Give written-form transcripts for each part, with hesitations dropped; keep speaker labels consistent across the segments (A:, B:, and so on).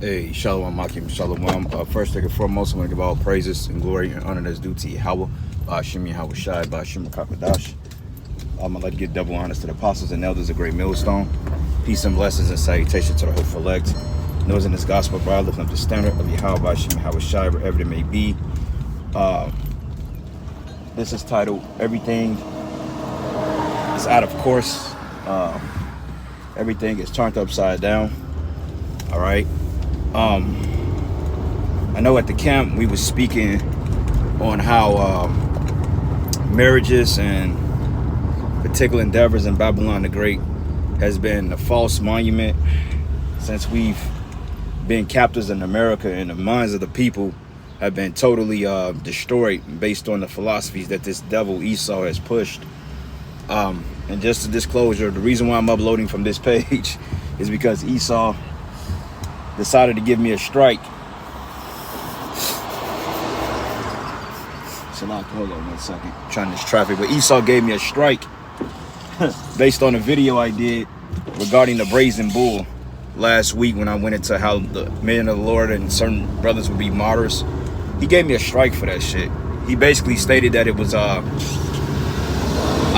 A: Hey, Shalom Makim, Shalom. First and foremost, I want to give all praises and glory and honor that's due to Yahweh, Shimi Yahweh Shai, Shima Kakadash. I'd like to give double honors to the apostles and elders of Great Millstone. Peace and blessings and salutation to the hopeful elect. Those in this gospel, brother, lifting up the standard of Yahweh, Shima Yahweh Shai, wherever it may be. This is titled Everything is Out of Course. Everything is turned upside down. All right. I know at the camp we was speaking on how marriages and particular endeavors in Babylon the Great has been a false monument since we've been captives in America, and the minds of the people have been totally destroyed based on the philosophies that this devil Esau has pushed. And just a disclosure, the reason why I'm uploading from this page is because Esau decided to give me a strike. Hold on 1 second. I'm trying this traffic, but Esau gave me a strike based on a video I did regarding the brazen bull last week when I went into how the men of the Lord and certain brothers would be martyrs. He gave me a strike for that shit. He basically stated that it was I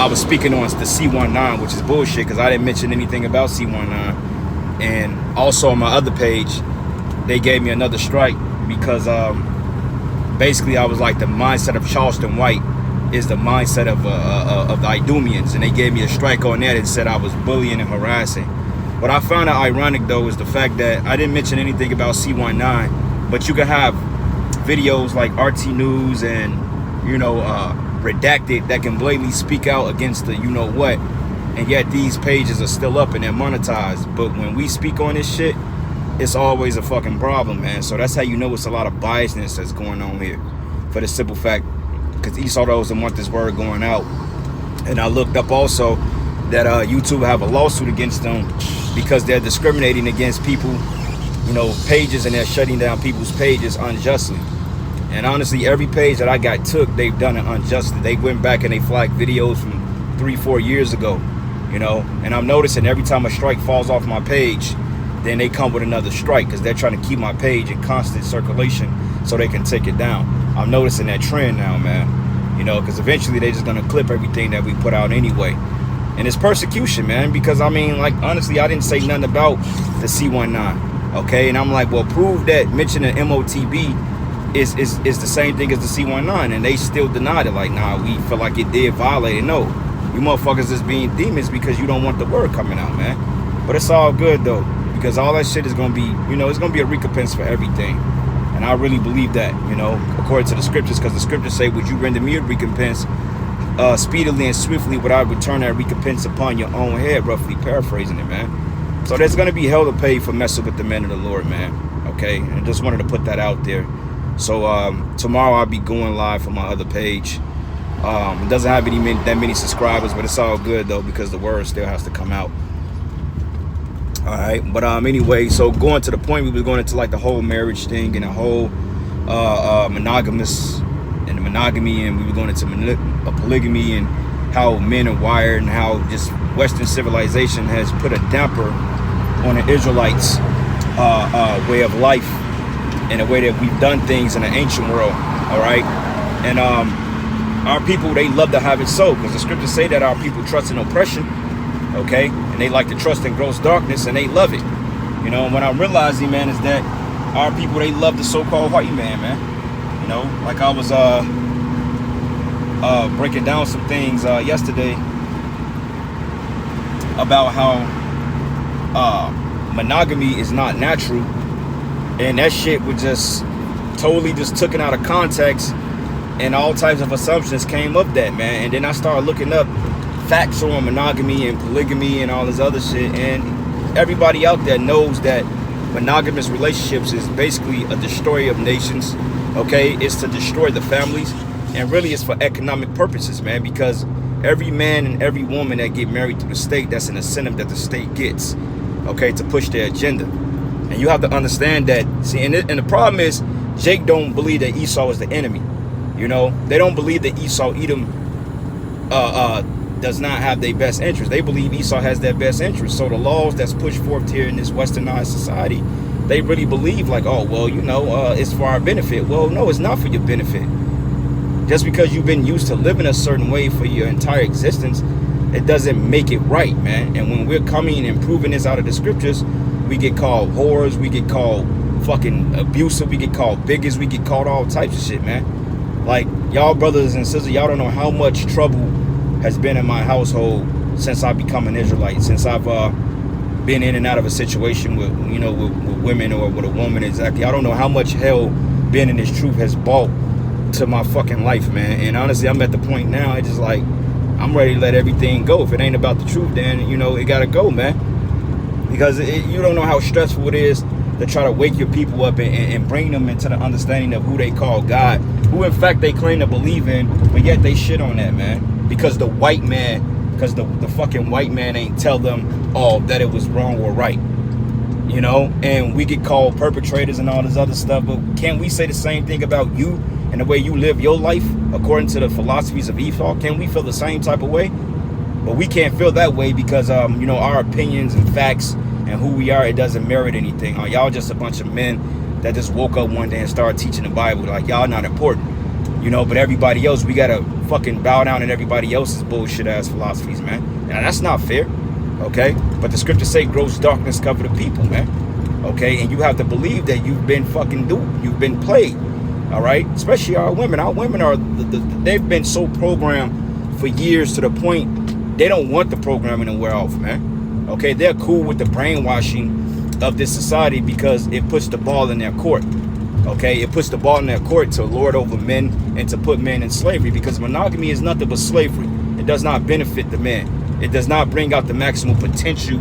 A: was speaking on the C19, which is bullshit because I didn't mention anything about C19. And also on my other page, they gave me another strike because basically I was like, the mindset of Charleston White is the mindset of the Idumeans, and they gave me a strike on that and said I was bullying and harassing. What I found out ironic though is the fact that I didn't mention anything about C19, but you can have videos like RT News and Redacted that can blatantly speak out against the what, and yet these pages are still up and they're monetized. But when we speak on this shit, it's always a fucking problem, man. So that's how you know it's a lot of biasness that's going on here, for the simple fact because Esau doesn't want this word going out. And I looked up also that YouTube have a lawsuit against them because they're discriminating against people, pages, and they're shutting down people's pages unjustly. And honestly, every page that I got took, they've done it unjustly. They went back and they flagged videos from 3-4 years ago, and I'm noticing every time a strike falls off my page, then they come with another strike because they're trying to keep my page in constant circulation so they can take it down. I'm noticing that trend now, man, because eventually they're just going to clip everything that we put out anyway. And it's persecution, man, because honestly, I didn't say nothing about the C19, okay? And I'm like, well, prove that mentioning MOTB is the same thing as the C19, and they still denied it. Like, nah, we feel like it did violate it. No, you motherfuckers is being demons because you don't want the word coming out, man. But it's all good though, because all that shit is gonna be, it's gonna be a recompense for everything. And I really believe that, according to the scriptures, because the scriptures say, would you render me a recompense speedily and swiftly, would I return that recompense upon your own head, roughly paraphrasing it, man. So there's gonna be hell to pay for messing with the men of the Lord, man. Okay, and I just wanted to put that out there. So tomorrow I'll be going live from my other page. It doesn't have that many subscribers, but it's all good though because the word still has to come out. All right, but anyway, so going to the point, we were going into like the whole marriage thing and the whole monogamous and the monogamy, and we were going into polygamy and how men are wired and how just Western civilization has put a damper on the Israelites' way of life and the way that we've done things in the ancient world. All right, and our people, they love to have it so, because the scriptures say that our people trust in oppression, okay, and they like to trust in gross darkness, and they love it. And what I'm realizing, man, is that our people, they love the so-called white man, like I was breaking down some things yesterday about how monogamy is not natural. And that shit was just totally just taken out of context, and all types of assumptions came up that, man. And then I started looking up facts on monogamy and polygamy and all this other shit. And everybody out there knows that monogamous relationships is basically a destroyer of nations, okay? It's to destroy the families, and really it's for economic purposes, man, because every man and every woman that get married through the state, that's an incentive that the state gets, okay, to push their agenda. And you have to understand that, see, and the problem is, Jake don't believe that Esau is the enemy. They don't believe that Esau, Edom, does not have their best interest. They believe Esau has their best interest. So the laws that's pushed forth here in this westernized society they really believe like, oh, well, you know, it's for our benefit. Well, no, it's not for your benefit. Just because you've been used to living a certain way for your entire existence, it doesn't make it right, man. And when we're coming and proving this out of the scriptures, we get called whores, we get called fucking abusive, we get called bigots, we get called all types of shit, man. Like, y'all brothers and sisters, y'all don't know how much trouble has been in my household since I become an Israelite, since I've been in and out of a situation with, you know, with women or with a woman. Exactly. I don't know how much hell being in this truth has brought to my fucking life, man. And honestly, I'm at the point now, it's just like, I'm ready to let everything go. If it ain't about the truth, then, you know, it gotta go, man. Because you don't know how stressful it is to try to wake your people up and bring them into the understanding of who they call God, who in fact they claim to believe in, but yet they shit on that, man. Because the white man, because the fucking white man ain't tell them, oh, that it was wrong or right. You know, and we get called perpetrators and all this other stuff, but can't we say the same thing about you and the way you live your life according to the philosophies of Esau? Can we feel the same type of way? But we can't feel that way because, you know, our opinions and facts and who we are, it doesn't merit anything. Y'all just a bunch of men that just woke up one day and started teaching the Bible. Like, y'all not important, you know, but everybody else, we got to fucking bow down in everybody else's bullshit ass philosophies, man. Now, that's not fair, okay? But the scriptures say gross darkness cover the people, man, okay? And you have to believe that you've been fucking duped. You've been played, all right? Especially our women. Our women are, they've been so programmed for years to the point they don't want the programming to wear off, man. Okay, they're cool with the brainwashing of this society because it puts the ball in their court. Okay, it puts the ball in their court to lord over men and to put men in slavery, because monogamy is nothing but slavery. It does not benefit the man. It does not bring out the maximum potential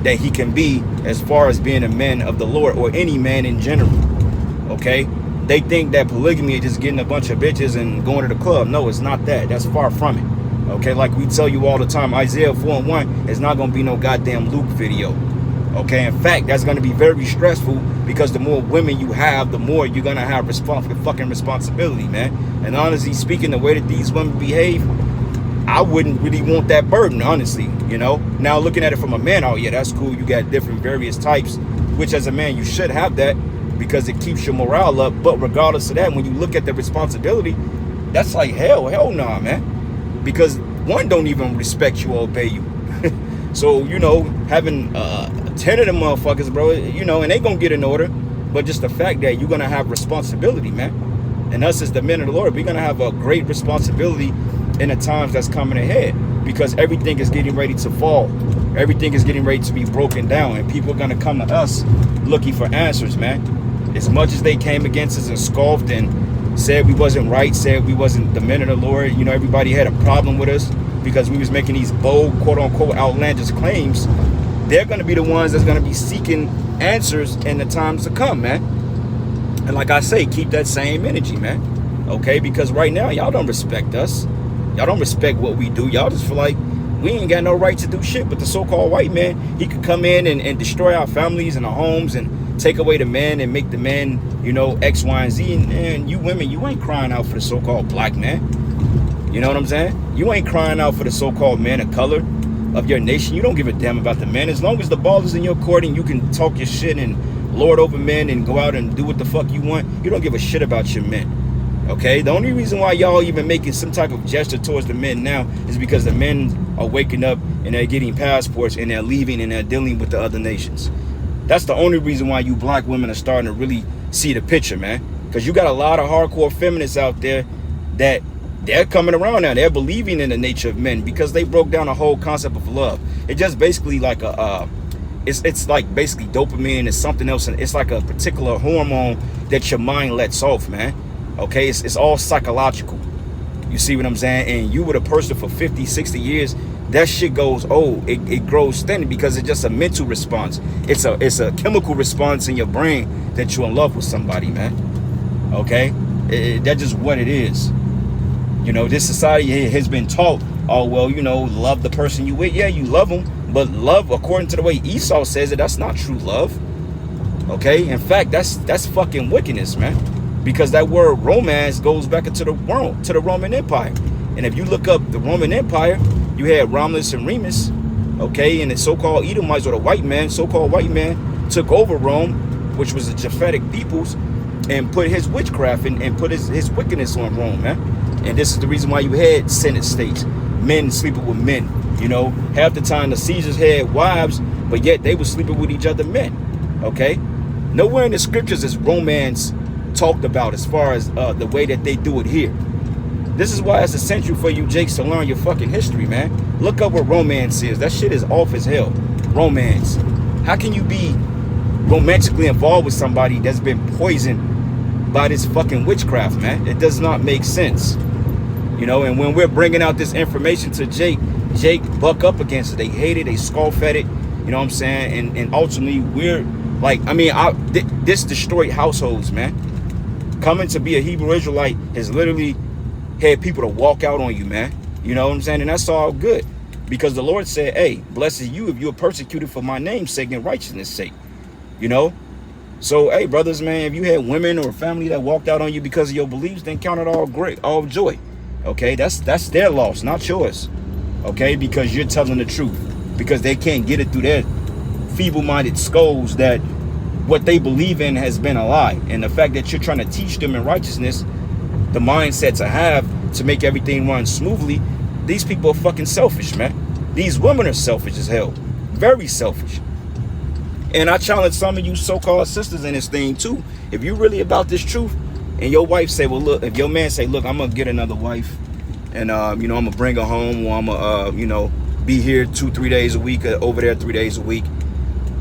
A: that he can be as far as being a man of the Lord, or any man in general. Okay, they think that polygamy is just getting a bunch of bitches and going to the club. No, it's not that. That's far from it. Okay, like we tell you all the time, Isaiah 4:1 is not going to be no goddamn Luke video. Okay, in fact, that's going to be very stressful, because the more women you have, the more you're going to have fucking responsibility, man. And honestly speaking, the way that these women behave, I wouldn't really want that burden, honestly, you know. Now, looking at it from a man, oh yeah, that's cool. You got different various types, which as a man, you should have that because it keeps your morale up. But regardless of that, when you look at the responsibility, that's like hell nah, man. Because one don't even respect you or obey you. So, you know, having 10 of them motherfuckers, bro, you know, and they gonna get in order. But just the fact that you're gonna have responsibility, man. And us as the men of the Lord, we're gonna have a great responsibility in the times that's coming ahead, because everything is getting ready to fall. Everything is getting ready to be broken down, and people are gonna come to us looking for answers, man. As much as they came against us and scoffed and said we wasn't right, said we wasn't the men of the Lord, you know, everybody had a problem with us because we was making these bold, quote-unquote, outlandish claims. They're going to be the ones that's going to be seeking answers in the times to come, man. And like I say, keep that same energy, man, okay? Because right now, y'all don't respect us. Y'all don't respect what we do. Y'all just feel like we ain't got no right to do shit. But the so-called white man, he could come in and destroy our families and our homes and take away the man and make the man, you know, X, Y, and Z. And you women, you ain't crying out for the so-called black man. You know what I'm saying? You ain't crying out for the so-called man of color of your nation. You don't give a damn about the men. As long as the ball is in your court and you can talk your shit and lord over men and go out and do what the fuck you want, you don't give a shit about your men. Okay? The only reason why y'all even making some type of gesture towards the men now is because the men are waking up and they're getting passports and they're leaving and they're dealing with the other nations. That's the only reason why you black women are starting to really see the picture, man. Because you got a lot of hardcore feminists out there that they're coming around now. They're believing in the nature of men because they broke down the whole concept of love. It's just basically like it's like basically dopamine is something else. And it's like a particular hormone that your mind lets off, man. Okay, it's all psychological. You see what I'm saying? And you with a person for 50, 60 years, that shit goes, it grows thin because it's just a mental response. It's a chemical response in your brain that you're in love with somebody, man. Okay? That's just what it is. You know, this society has been taught, oh, well, you know, love the person you with. Yeah, you love them. But love, according to the way Esau says it, that's not true love. Okay? In fact, that's fucking wickedness, man. Because that word romance goes back into the world, to the Roman Empire. And if you look up the Roman Empire, you had Romulus and Remus, okay, and the so-called Edomites, or the white man, so-called white man, took over Rome which was the Japhetic peoples, and put his witchcraft and put his wickedness on Rome, man. And this is the reason why you had Senate states, men sleeping with men. You know, half the time the Caesars had wives, but yet they were sleeping with each other men. Okay? Nowhere in the scriptures is romance talked about as far as the way that they do it here. This is why it's essential for you Jakes to learn your fucking history, man. Look up what romance is. That shit is off as hell. Romance. How can you be romantically involved with somebody that's been poisoned by this fucking witchcraft, man? It does not make sense. You know, and when we're bringing out this information to Jake buck up against it. They hate it. They scoff at it. You know what I'm saying? And ultimately, we're like, I mean, this destroyed households, man. Coming to be a Hebrew Israelite has literally had people to walk out on you, man. You know what I'm saying? And that's all good. Because the Lord said, hey, blessed you if you are persecuted for my name's sake and righteousness' sake. You know? So, hey, brothers, man, if you had women or family that walked out on you because of your beliefs, then count it all great, all joy. Okay? That's their loss, not yours. Okay? Because you're telling the truth. Because they can't get it through their feeble-minded skulls that what they believe in has been a lie. And the fact that you're trying to teach them in righteousness, the mindset to have to make everything run smoothly, these people are fucking selfish, man. These women are selfish as hell. Very selfish. And I challenge some of you so-called sisters in this thing too. If you're really about this truth, and your wife say, well, look, if your man say, look, I'm gonna get another wife, and you know, I'm gonna bring her home, or I'm gonna you know, be here 2-3 days a week, over there 3 days a week.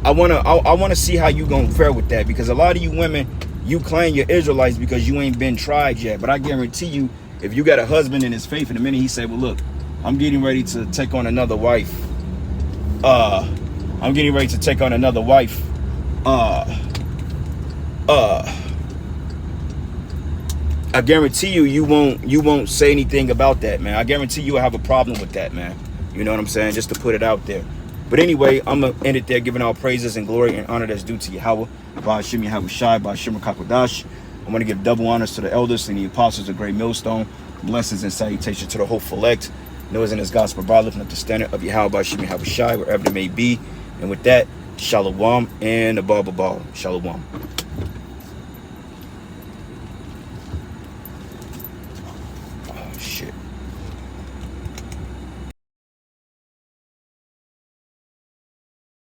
A: I wanna see how you gonna fare with that, because a lot of you women, you claim you're Israelites because you ain't been tried yet. But I guarantee you, if you got a husband in his faith, in a minute he said, well, look, I'm getting ready to take on another wife. I'm getting ready to take on another wife. I guarantee you won't say anything about that, man. I guarantee you'll have a problem with that, man. You know what I'm saying? Just to put it out there. But anyway, I'm going to end it there, giving all praises and glory and honor that's due to Yahweh, Ba'ashim Yahweh Shai, Ba'ashim Kakodash. I want to give double honors to the elders and the apostles of Great Millstone. Blessings and salutations to the hopeful elect. Noah's in his gospel bar, lifting up the standard of Yahweh, Ba'ashim Yahweh Shai, wherever it may be. And with that, Shalom and above. Shalom.